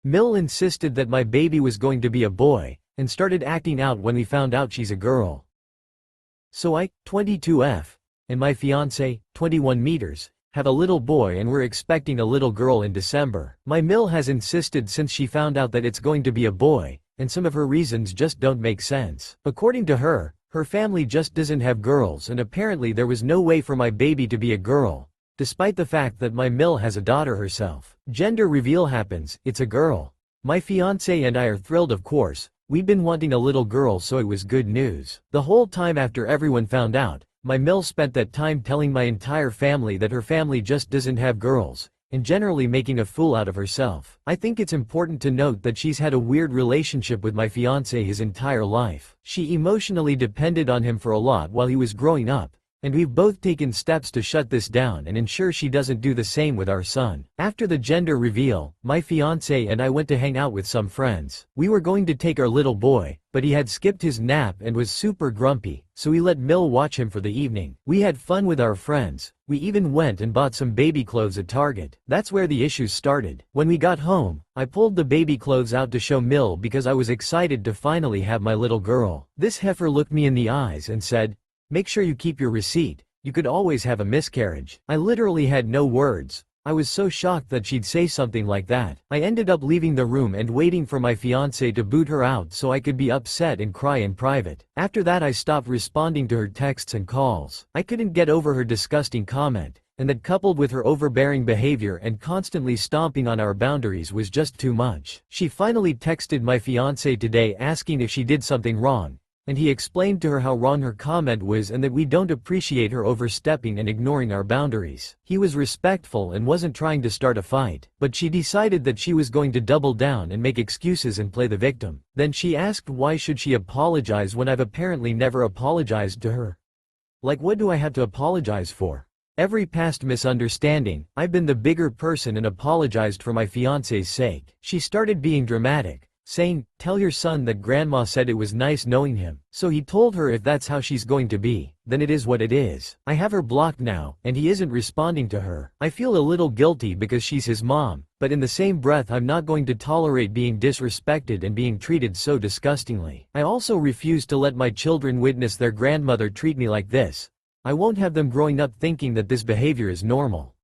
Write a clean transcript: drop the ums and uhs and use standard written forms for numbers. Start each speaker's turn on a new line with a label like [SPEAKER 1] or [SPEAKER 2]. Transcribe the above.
[SPEAKER 1] Mill insisted that my baby was going to be a boy, and started acting out when we found out she's a girl. So I, 22F, and my fiancé, 21 meters, have a little boy and we're expecting a little girl in December. My Mill has insisted since she found out that it's going to be a boy, and some of her reasons just don't make sense. According to her, her family just doesn't have girls and apparently there was no way for my baby to be a girl, despite the fact that my Mill has a daughter herself. Gender reveal happens, it's a girl. My fiancé and I are thrilled, of course. We'd been wanting a little girl, so it was good news. The whole time after everyone found out, my Mill spent that time telling my entire family that her family just doesn't have girls, and generally making a fool out of herself. I think it's important to note that she's had a weird relationship with my fiancé his entire life. She emotionally depended on him for a lot while he was growing up, and we've both taken steps to shut this down and ensure she doesn't do the same with our son. After the gender reveal, my fiancé and I went to hang out with some friends. We were going to take our little boy, but he had skipped his nap and was super grumpy, so we let Mill watch him for the evening. We had fun with our friends. We even went and bought some baby clothes at Target. That's where the issues started. When we got home, I pulled the baby clothes out to show Mill because I was excited to finally have my little girl. This heifer looked me in the eyes and said, "Make sure you keep your receipt. You could always have a miscarriage." I literally had no words. I was so shocked that she'd say something like that. I ended up leaving the room and waiting for my fiancé to boot her out so I could be upset and cry in private. After that I stopped responding to her texts and calls. I couldn't get over her disgusting comment, and that coupled with her overbearing behavior and constantly stomping on our boundaries was just too much. She finally texted my fiancé today asking if she did something wrong, and he explained to her how wrong her comment was and that we don't appreciate her overstepping and ignoring our boundaries. He was respectful and wasn't trying to start a fight, but she decided that she was going to double down and make excuses and play the victim. Then she asked why should she apologize when I've apparently never apologized to her. Like, what do I have to apologize for? Every past misunderstanding, I've been the bigger person and apologized for my fiancé's sake. She started being dramatic, saying, "Tell your son that grandma said it was nice knowing him." So he told her if that's how she's going to be, then it is what it is. I have her blocked now, and he isn't responding to her. I feel a little guilty because she's his mom, but in the same breath I'm not going to tolerate being disrespected and being treated so disgustingly. I also refuse to let my children witness their grandmother treat me like this. I won't have them growing up thinking that this behavior is normal.